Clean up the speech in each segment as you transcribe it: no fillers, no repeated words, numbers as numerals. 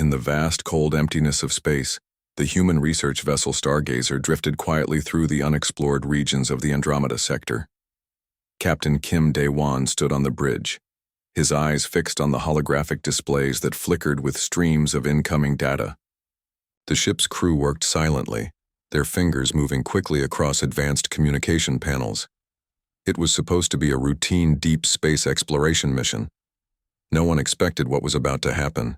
In the vast, cold emptiness of space, the human research vessel Stargazer drifted quietly through the unexplored regions of the Andromeda sector. Captain Kim Dae-won stood on the bridge, his eyes fixed on the holographic displays that flickered with streams of incoming data. The ship's crew worked silently, their fingers moving quickly across advanced communication panels. It was supposed to be a routine deep space exploration mission. No one expected what was about to happen.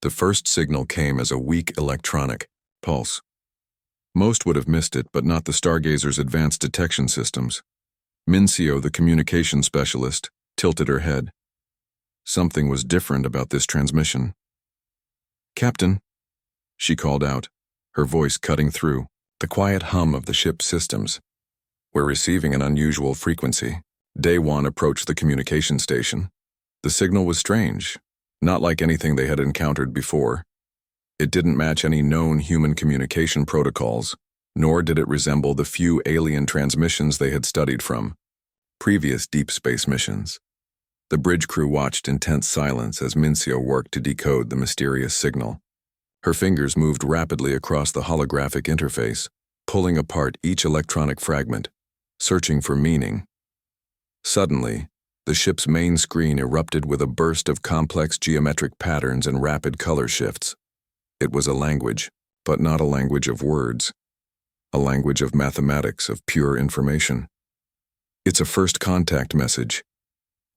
The first signal came as a weak electronic pulse. Most would have missed it, but not the Stargazer's advanced detection systems. Minseo, the communication specialist, tilted her head. Something was different about this transmission. "Captain," she called out, her voice cutting through the quiet hum of the ship's systems. "We're receiving an unusual frequency." Dae-won approached the communication station. The signal was strange, not like anything they had encountered before. It didn't match any known human communication protocols, nor did it resemble the few alien transmissions they had studied from previous deep space missions. The bridge crew watched in tense silence as Minseo worked to decode the mysterious signal. Her fingers moved rapidly across the holographic interface, pulling apart each electronic fragment, searching for meaning. Suddenly, the ship's main screen erupted with a burst of complex geometric patterns and rapid color shifts. It was a language, but not a language of words. A language of mathematics, of pure information. "It's a first contact message,"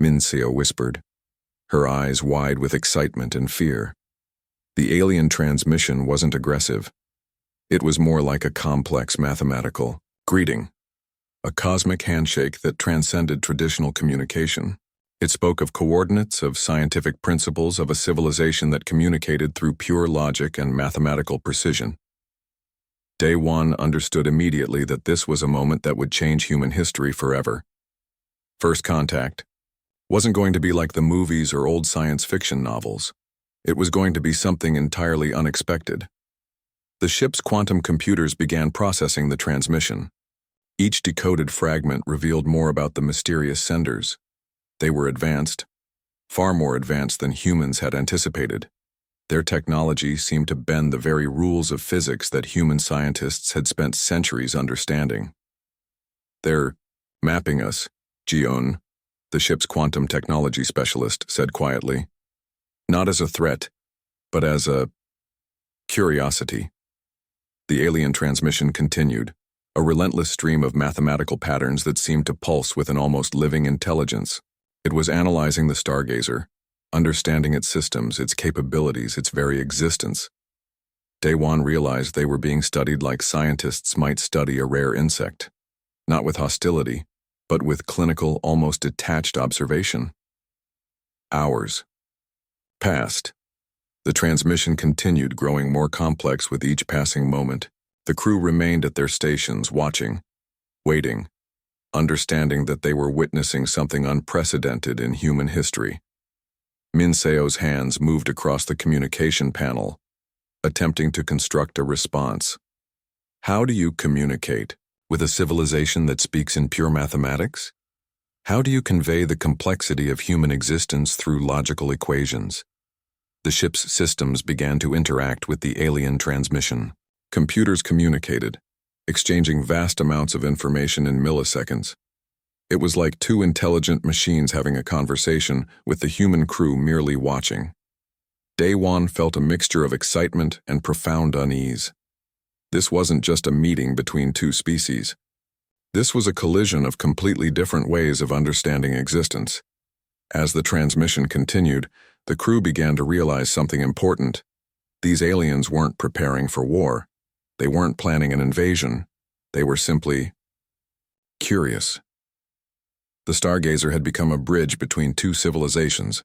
Minseo whispered, her eyes wide with excitement and fear. The alien transmission wasn't aggressive. It was more like a complex mathematical greeting. A cosmic handshake that transcended traditional communication. It spoke of coordinates, of scientific principles, of a civilization that communicated through pure logic and mathematical precision. Dae-won understood immediately that this was a moment that would change human history forever. First contact wasn't going to be like the movies or old science fiction novels. It was going to be something entirely unexpected. The ship's quantum computers began processing the transmission. Each decoded fragment revealed more about the mysterious senders. They were advanced, far more advanced than humans had anticipated. Their technology seemed to bend the very rules of physics that human scientists had spent centuries understanding. "They're mapping us," Jion, the ship's quantum technology specialist, said quietly. "Not as a threat, but as a curiosity." The alien transmission continued, a relentless stream of mathematical patterns that seemed to pulse with an almost living intelligence. It was analyzing the Stargazer, understanding its systems, its capabilities, its very existence. Dae-won realized they were being studied like scientists might study a rare insect, not with hostility, but with clinical, almost detached observation. Hours passed. The transmission continued, growing more complex with each passing moment. The crew remained at their stations, watching, waiting, understanding that they were witnessing something unprecedented in human history. Minseo's hands moved across the communication panel, attempting to construct a response. How do you communicate with a civilization that speaks in pure mathematics? How do you convey the complexity of human existence through logical equations? The ship's systems began to interact with the alien transmission. Computers communicated, exchanging vast amounts of information in milliseconds. It was like two intelligent machines having a conversation with the human crew merely watching. Dae-won felt a mixture of excitement and profound unease. This wasn't just a meeting between two species. This was a collision of completely different ways of understanding existence. As the transmission continued, the crew began to realize something important. These aliens weren't preparing for war. They weren't planning an invasion. They were simply curious. The Stargazer had become a bridge between two civilizations,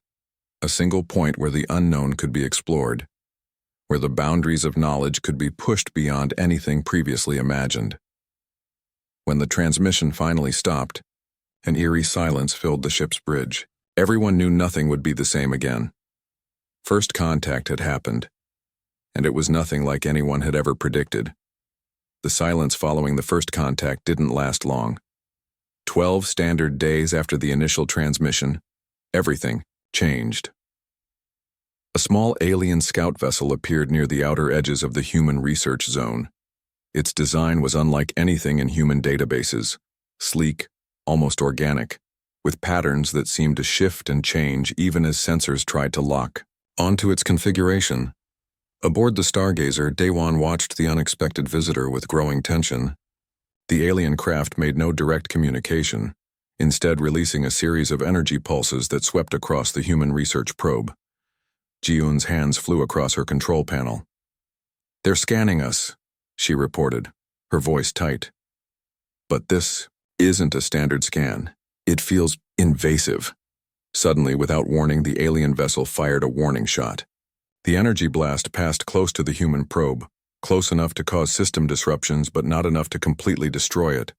a single point where the unknown could be explored, where the boundaries of knowledge could be pushed beyond anything previously imagined. When the transmission finally stopped, an eerie silence filled the ship's bridge. Everyone knew nothing would be the same again. First contact had happened, and it was nothing like anyone had ever predicted. The silence following the first contact didn't last long. 12 standard days after the initial transmission, everything changed. A small alien scout vessel appeared near the outer edges of the human research zone. Its design was unlike anything in human databases, sleek, almost organic, with patterns that seemed to shift and change even as sensors tried to lock onto its configuration. Aboard the Stargazer, Daewon watched the unexpected visitor with growing tension. The alien craft made no direct communication, instead releasing a series of energy pulses that swept across the human research probe. Ji-Eun's hands flew across her control panel. "They're scanning us," she reported, her voice tight. "But this isn't a standard scan. It feels invasive." Suddenly, without warning, the alien vessel fired a warning shot. The energy blast passed close to the human probe, close enough to cause system disruptions but not enough to completely destroy it.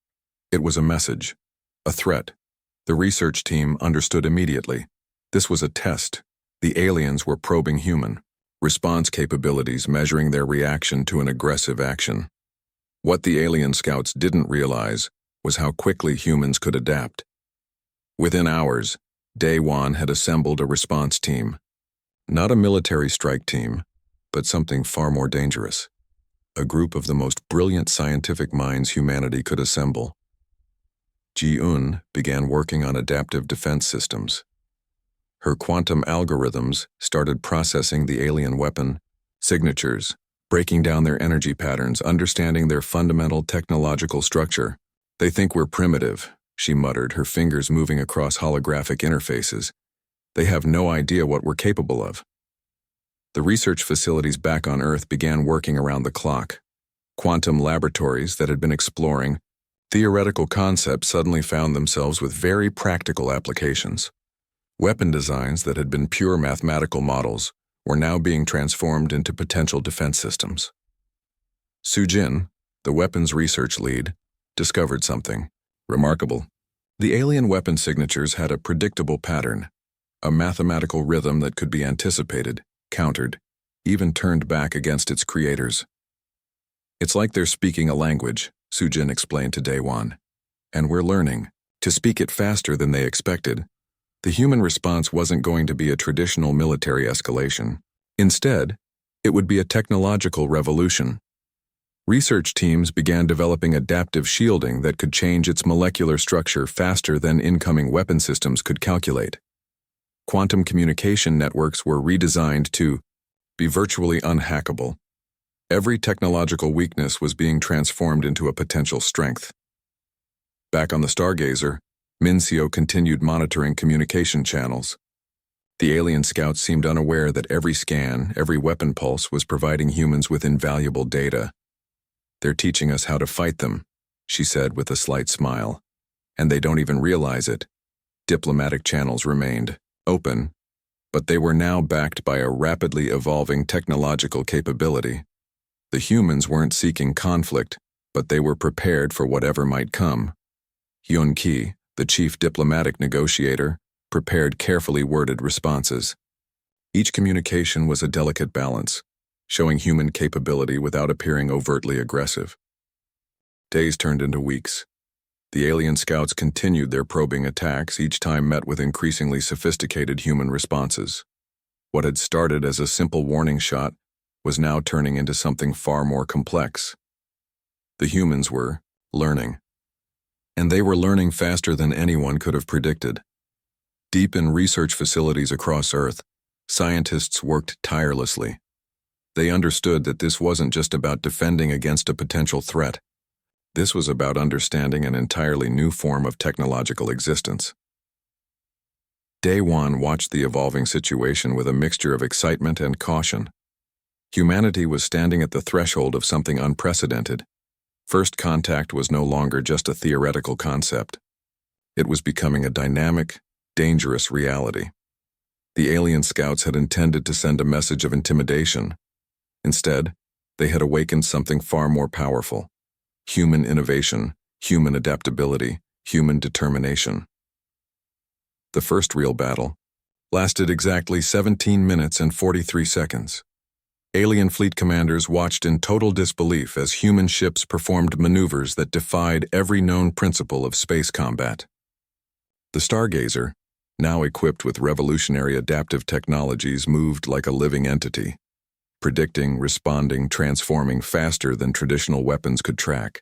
It was a message, a threat. The research team understood immediately. This was a test. The aliens were probing human response capabilities, measuring their reaction to an aggressive action. What the alien scouts didn't realize was how quickly humans could adapt. Within hours, Daewon had assembled a response team. Not a military strike team, but something far more dangerous. A group of the most brilliant scientific minds humanity could assemble. Ji-Eun began working on adaptive defense systems. Her quantum algorithms started processing the alien weapon signatures, breaking down their energy patterns, understanding their fundamental technological structure. "They think we're primitive," she muttered, her fingers moving across holographic interfaces. "They have no idea what we're capable of." The research facilities back on Earth began working around the clock. Quantum laboratories that had been exploring theoretical concepts suddenly found themselves with very practical applications. Weapon designs that had been pure mathematical models were now being transformed into potential defense systems. Sujin, the weapons research lead, discovered something remarkable. The alien weapon signatures had a predictable pattern, a mathematical rhythm that could be anticipated, countered, even turned back against its creators. "It's like they're speaking a language," Sujin explained to Daewon. "And we're learning to speak it faster than they expected." The human response wasn't going to be a traditional military escalation. Instead, it would be a technological revolution. Research teams began developing adaptive shielding that could change its molecular structure faster than incoming weapon systems could calculate. Quantum communication networks were redesigned to be virtually unhackable. Every technological weakness was being transformed into a potential strength. Back on the Stargazer, Mincio continued monitoring communication channels. The alien scouts seemed unaware that every scan, every weapon pulse was providing humans with invaluable data. "They're teaching us how to fight them," she said with a slight smile. "And they don't even realize it." Diplomatic channels remained open, but they were now backed by a rapidly evolving technological capability. The humans weren't seeking conflict, but they were prepared for whatever might come. Hyun-Ki, the chief diplomatic negotiator, prepared carefully worded responses. Each communication was a delicate balance, showing human capability without appearing overtly aggressive. Days turned into weeks. The alien scouts continued their probing attacks, each time met with increasingly sophisticated human responses. What had started as a simple warning shot was now turning into something far more complex. The humans were learning. And they were learning faster than anyone could have predicted. Deep in research facilities across Earth, scientists worked tirelessly. They understood that this wasn't just about defending against a potential threat. This was about understanding an entirely new form of technological existence. Daewon watched the evolving situation with a mixture of excitement and caution. Humanity was standing at the threshold of something unprecedented. First contact was no longer just a theoretical concept. It was becoming a dynamic, dangerous reality. The alien scouts had intended to send a message of intimidation. Instead, they had awakened something far more powerful: human innovation, human adaptability, human determination. The first real battle lasted exactly 17 minutes and 43 seconds. Alien fleet commanders watched in total disbelief as human ships performed maneuvers that defied every known principle of space combat. The Stargazer, now equipped with revolutionary adaptive technologies, moved like a living entity, predicting, responding, transforming faster than traditional weapons could track.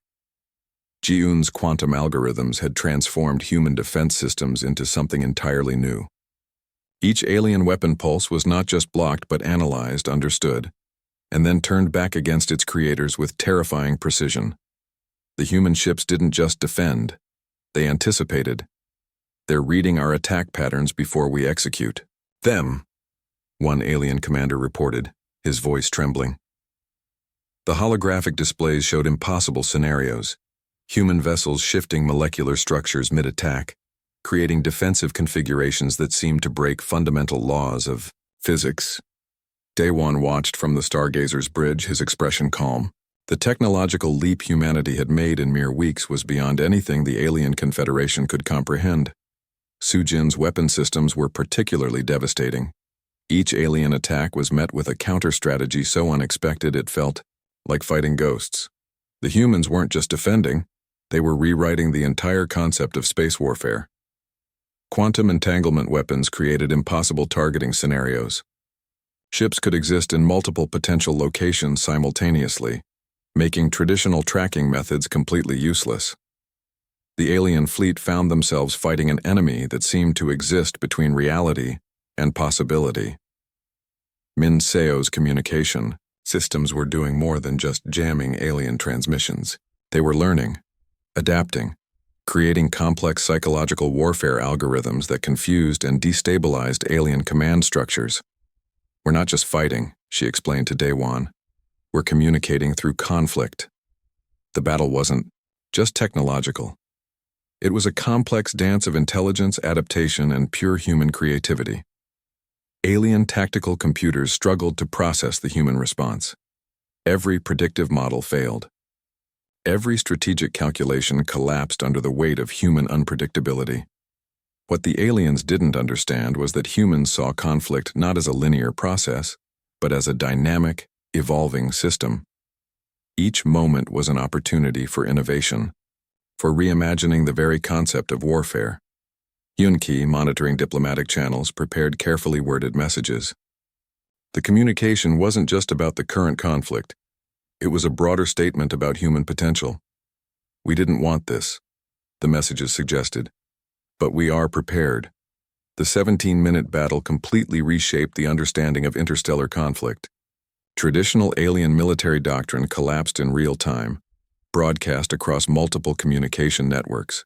Ji-Eun's quantum algorithms had transformed human defense systems into something entirely new. Each alien weapon pulse was not just blocked but analyzed, understood, and then turned back against its creators with terrifying precision. The human ships didn't just defend, they anticipated. They're reading our attack patterns before we execute them, one alien commander reported, his voice trembling. The holographic displays showed impossible scenarios, human vessels shifting molecular structures mid-attack, creating defensive configurations that seemed to break fundamental laws of physics. Daewon watched from the Stargazer's bridge, his expression calm. The technological leap humanity had made in mere weeks was beyond anything the alien confederation could comprehend. Sujin's weapon systems were particularly devastating. Each alien attack was met with a counter-strategy so unexpected it felt like fighting ghosts. The humans weren't just defending, they were rewriting the entire concept of space warfare. Quantum entanglement weapons created impossible targeting scenarios. Ships could exist in multiple potential locations simultaneously, making traditional tracking methods completely useless. The alien fleet found themselves fighting an enemy that seemed to exist between reality and possibility. Min Seo's communication systems were doing more than just jamming alien transmissions. They were learning, adapting, creating complex psychological warfare algorithms that confused and destabilized alien command structures. "We're not just fighting," she explained to Daewon. "We're communicating through conflict." The battle wasn't just technological. It was a complex dance of intelligence, adaptation, and pure human creativity. Alien tactical computers struggled to process the human response. Every predictive model failed. Every strategic calculation collapsed under the weight of human unpredictability. What the aliens didn't understand was that humans saw conflict not as a linear process, but as a dynamic, evolving system. Each moment was an opportunity for innovation, for reimagining the very concept of warfare. Yoon-ki, monitoring diplomatic channels, prepared carefully worded messages. The communication wasn't just about the current conflict. It was a broader statement about human potential. "We didn't want this," the messages suggested, "but we are prepared." The 17-minute battle completely reshaped the understanding of interstellar conflict. Traditional alien military doctrine collapsed in real time, broadcast across multiple communication networks.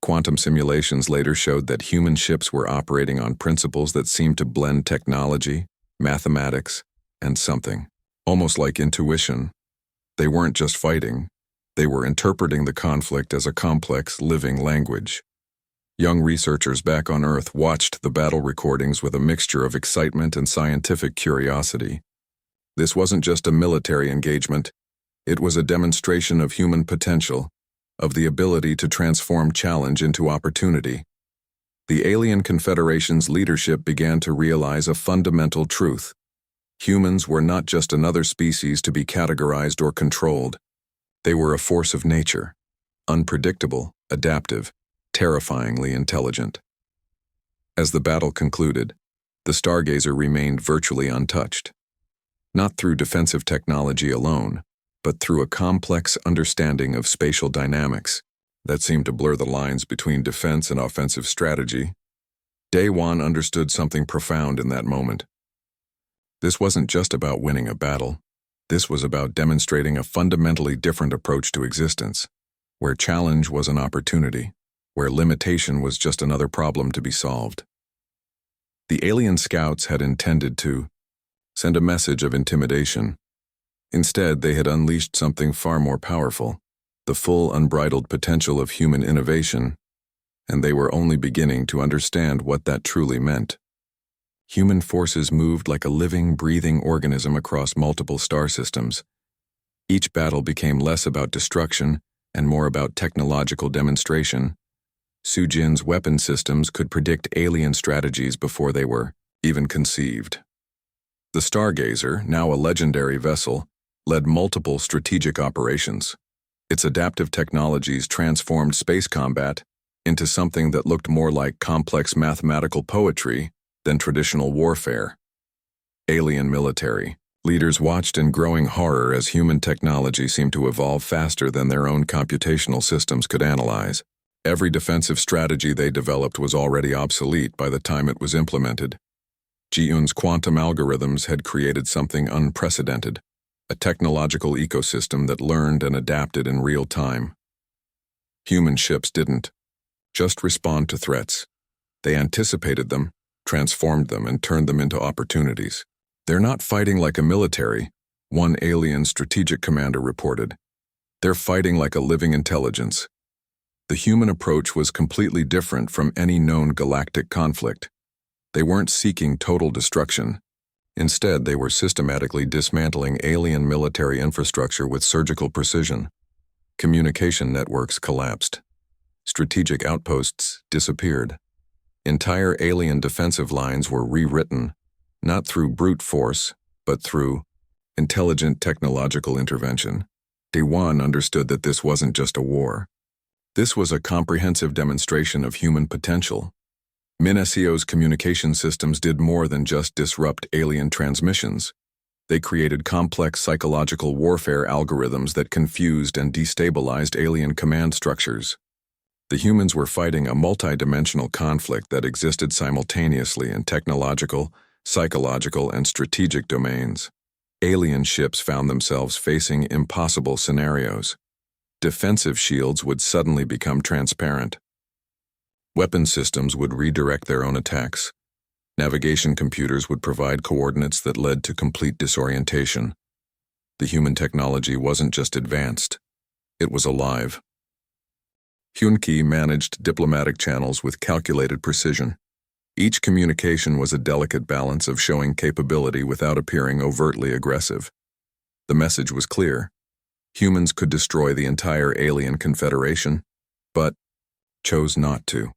Quantum simulations later showed that human ships were operating on principles that seemed to blend technology, mathematics, and something almost like intuition. They weren't just fighting, they were interpreting the conflict as a complex, living language. Young researchers back on Earth watched the battle recordings with a mixture of excitement and scientific curiosity. This wasn't just a military engagement, it was a demonstration of human potential, of the ability to transform challenge into opportunity. The Alien Confederation's leadership began to realize a fundamental truth. Humans were not just another species to be categorized or controlled. They were a force of nature, unpredictable, adaptive, terrifyingly intelligent. As the battle concluded, the Stargazer remained virtually untouched. Not through defensive technology alone, but through a complex understanding of spatial dynamics that seemed to blur the lines between defense and offensive strategy. Daewon understood something profound in that moment. This wasn't just about winning a battle. This was about demonstrating a fundamentally different approach to existence, where challenge was an opportunity, where limitation was just another problem to be solved. The alien scouts had intended to send a message of intimidation. Instead, they had unleashed something far more powerful, the full unbridled potential of human innovation, and they were only beginning to understand what that truly meant. Human forces moved like a living, breathing organism across multiple star systems. Each battle became less about destruction and more about technological demonstration. Sujin's weapon systems could predict alien strategies before they were even conceived. The Stargazer, now a legendary vessel, led multiple strategic operations. Its adaptive technologies transformed space combat into something that looked more like complex mathematical poetry than traditional warfare. Alien military. Leaders watched in growing horror as human technology seemed to evolve faster than their own computational systems could analyze. Every defensive strategy they developed was already obsolete by the time it was implemented. Ji-Un's quantum algorithms had created something unprecedented, a technological ecosystem that learned and adapted in real time. Human ships didn't just respond to threats. They anticipated them, transformed them, and turned them into opportunities. "They're not fighting like a military," one alien strategic commander reported. "They're fighting like a living intelligence." The human approach was completely different from any known galactic conflict. They weren't seeking total destruction. Instead, they were systematically dismantling alien military infrastructure with surgical precision. Communication networks collapsed. Strategic outposts disappeared. Entire alien defensive lines were rewritten, not through brute force, but through intelligent technological intervention. Daewon understood that this wasn't just a war. This was a comprehensive demonstration of human potential. MinSEO's communication systems did more than just disrupt alien transmissions. They created complex psychological warfare algorithms that confused and destabilized alien command structures. The humans were fighting a multidimensional conflict that existed simultaneously in technological, psychological, and strategic domains. Alien ships found themselves facing impossible scenarios. Defensive shields would suddenly become transparent. Weapon systems would redirect their own attacks. Navigation computers would provide coordinates that led to complete disorientation. The human technology wasn't just advanced, it was alive. Hyun-Ki managed diplomatic channels with calculated precision. Each communication was a delicate balance of showing capability without appearing overtly aggressive. The message was clear. Humans could destroy the entire alien confederation, but chose not to.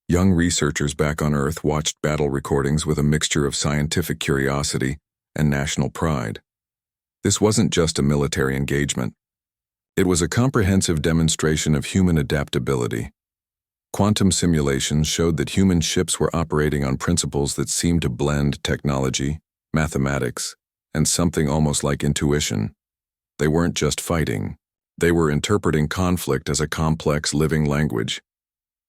Young researchers back on Earth watched battle recordings with a mixture of scientific curiosity and national pride. This wasn't just a military engagement. It was a comprehensive demonstration of human adaptability. Quantum simulations showed that human ships were operating on principles that seemed to blend technology, mathematics, and something almost like intuition. They weren't just fighting. They were interpreting conflict as a complex living language.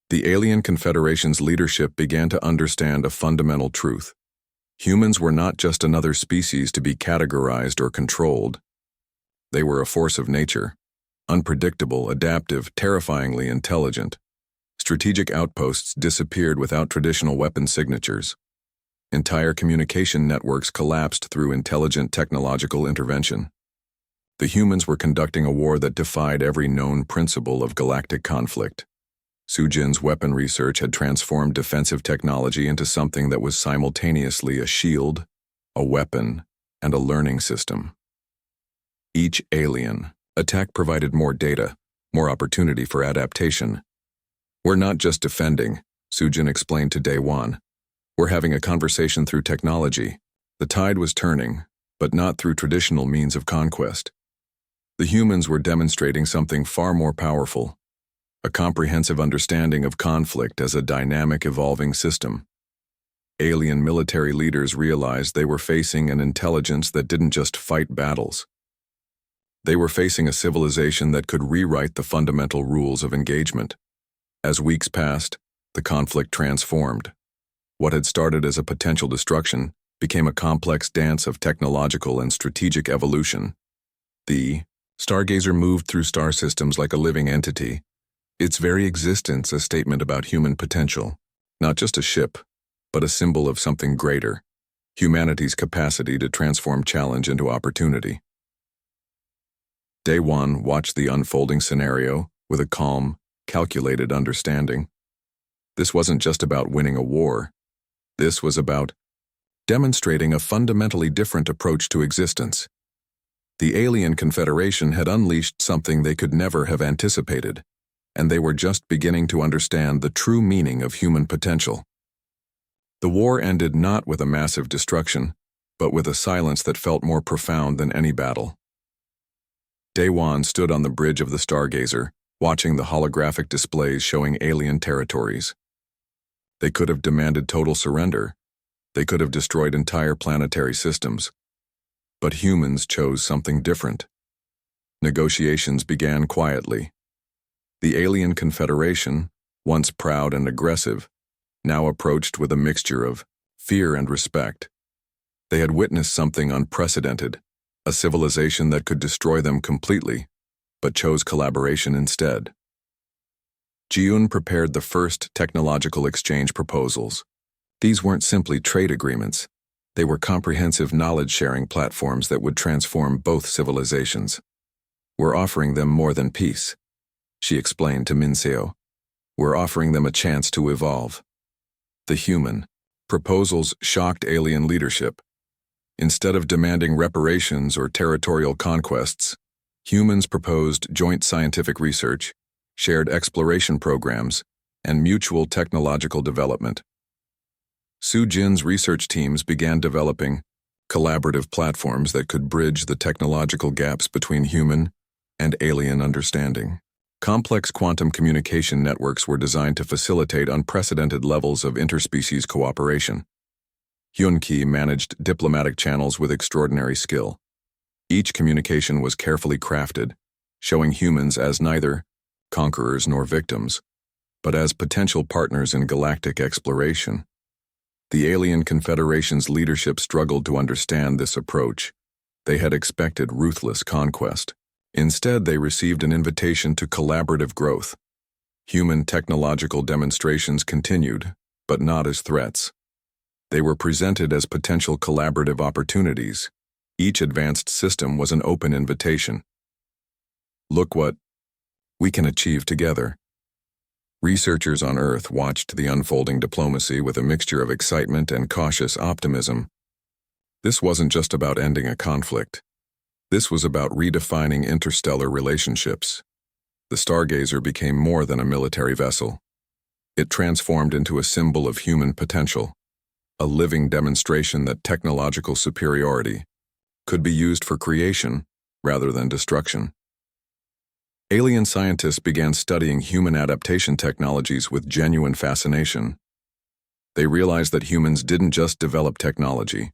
The Alien Confederation's leadership began to understand a fundamental truth. Humans were not just another species to be categorized or controlled. They were a force of nature, unpredictable, adaptive, terrifyingly intelligent. Strategic outposts disappeared without traditional weapon signatures. Entire communication networks collapsed through intelligent technological intervention. The humans were conducting a war that defied every known principle of galactic conflict. Sujin's weapon research had transformed defensive technology into something that was simultaneously a shield, a weapon, and a learning system. Each alien attack provided more data, more opportunity for adaptation. "We're not just defending," Sujin explained to Daewon. "We're having a conversation through technology." The tide was turning, but not through traditional means of conquest. The humans were demonstrating something far more powerful, a comprehensive understanding of conflict as a dynamic, evolving system. Alien military leaders realized they were facing an intelligence that didn't just fight battles. They were facing a civilization that could rewrite the fundamental rules of engagement. As weeks passed, the conflict transformed. What had started as a potential destruction became a complex dance of technological and strategic evolution. The Stargazer moved through star systems like a living entity, its very existence a statement about human potential, not just a ship, but a symbol of something greater, humanity's capacity to transform challenge into opportunity. Daewon watched the unfolding scenario with a calm, calculated understanding. This wasn't just about winning a war. This was about demonstrating a fundamentally different approach to existence. The Alien Confederation had unleashed something they could never have anticipated, and they were just beginning to understand the true meaning of human potential. The war ended not with a massive destruction, but with a silence that felt more profound than any battle. Daewon stood on the bridge of the Stargazer, watching the holographic displays showing alien territories. They could have demanded total surrender. They could have destroyed entire planetary systems. But humans chose something different. Negotiations began quietly. The alien confederation, once proud and aggressive, now approached with a mixture of fear and respect. They had witnessed something unprecedented, a civilization that could destroy them completely, but chose collaboration instead. Ji-un prepared the first technological exchange proposals. These weren't simply trade agreements. They were comprehensive knowledge-sharing platforms that would transform both civilizations. "We're offering them more than peace," she explained to Minseo. "We're offering them a chance to evolve." The human proposals shocked alien leadership. Instead of demanding reparations or territorial conquests, humans proposed joint scientific research, shared exploration programs, and mutual technological development. Su Jin's research teams began developing collaborative platforms that could bridge the technological gaps between human and alien understanding. Complex quantum communication networks were designed to facilitate unprecedented levels of interspecies cooperation. Hyun-ki managed diplomatic channels with extraordinary skill. Each communication was carefully crafted, showing humans as neither conquerors nor victims, but as potential partners in galactic exploration. The Alien Confederation's leadership struggled to understand this approach. They had expected ruthless conquest. Instead, they received an invitation to collaborative growth. Human technological demonstrations continued, but not as threats. They were presented as potential collaborative opportunities. Each advanced system was an open invitation. "Look what we can achieve together." Researchers on Earth watched the unfolding diplomacy with a mixture of excitement and cautious optimism. This wasn't just about ending a conflict. This was about redefining interstellar relationships. The Stargazer became more than a military vessel. It transformed into a symbol of human potential, a living demonstration that technological superiority could be used for creation rather than destruction. Alien scientists began studying human adaptation technologies with genuine fascination. They realized that humans didn't just develop technology.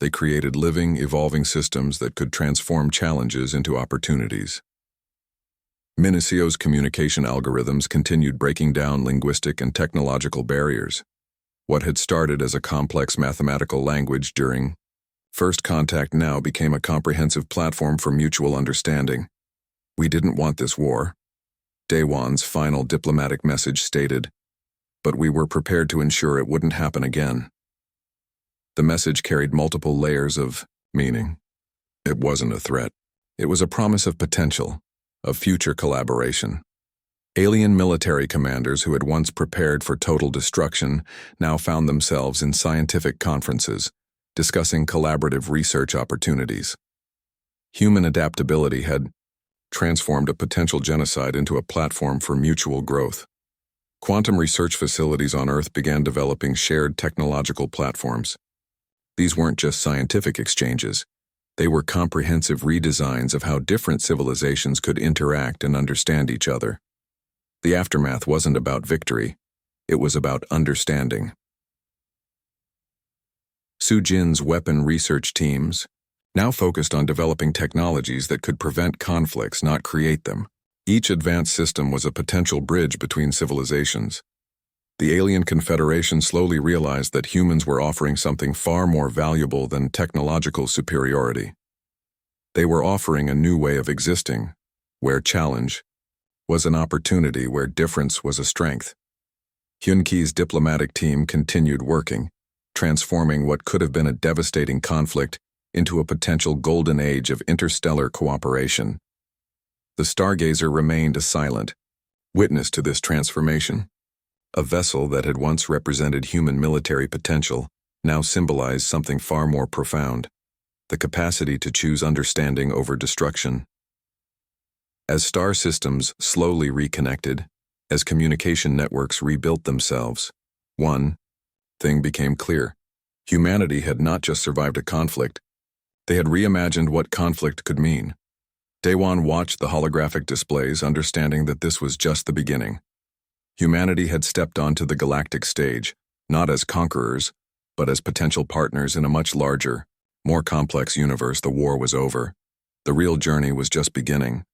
They created living, evolving systems that could transform challenges into opportunities. Miniseo's communication algorithms continued breaking down linguistic and technological barriers. What had started as a complex mathematical language during first contact now became a comprehensive platform for mutual understanding. "We didn't want this war," Daewon's final diplomatic message stated, "but we were prepared to ensure it wouldn't happen again." The message carried multiple layers of meaning. It wasn't a threat. It was a promise of potential, of future collaboration. Alien military commanders who had once prepared for total destruction now found themselves in scientific conferences, discussing collaborative research opportunities. Human adaptability had transformed a potential genocide into a platform for mutual growth. Quantum research facilities on Earth began developing shared technological platforms. These weren't just scientific exchanges. They were comprehensive redesigns of how different civilizations could interact and understand each other. The aftermath wasn't about victory. It was about understanding. Su Jin's weapon research teams now focused on developing technologies that could prevent conflicts, not create them. Each advanced system was a potential bridge between civilizations. The Alien Confederation slowly realized that humans were offering something far more valuable than technological superiority. They were offering a new way of existing, where challenge was an opportunity, where difference was a strength. Hyun-ki's diplomatic team continued working, transforming what could have been a devastating conflict into a potential golden age of interstellar cooperation. The Stargazer remained a silent witness to this transformation. A vessel that had once represented human military potential now symbolized something far more profound: the capacity to choose understanding over destruction. As star systems slowly reconnected, as communication networks rebuilt themselves, one thing became clear. Humanity had not just survived a conflict, they had reimagined what conflict could mean. Daewon watched the holographic displays, understanding that this was just the beginning. Humanity had stepped onto the galactic stage, not as conquerors, but as potential partners in a much larger, more complex universe. The war was over. The real journey was just beginning.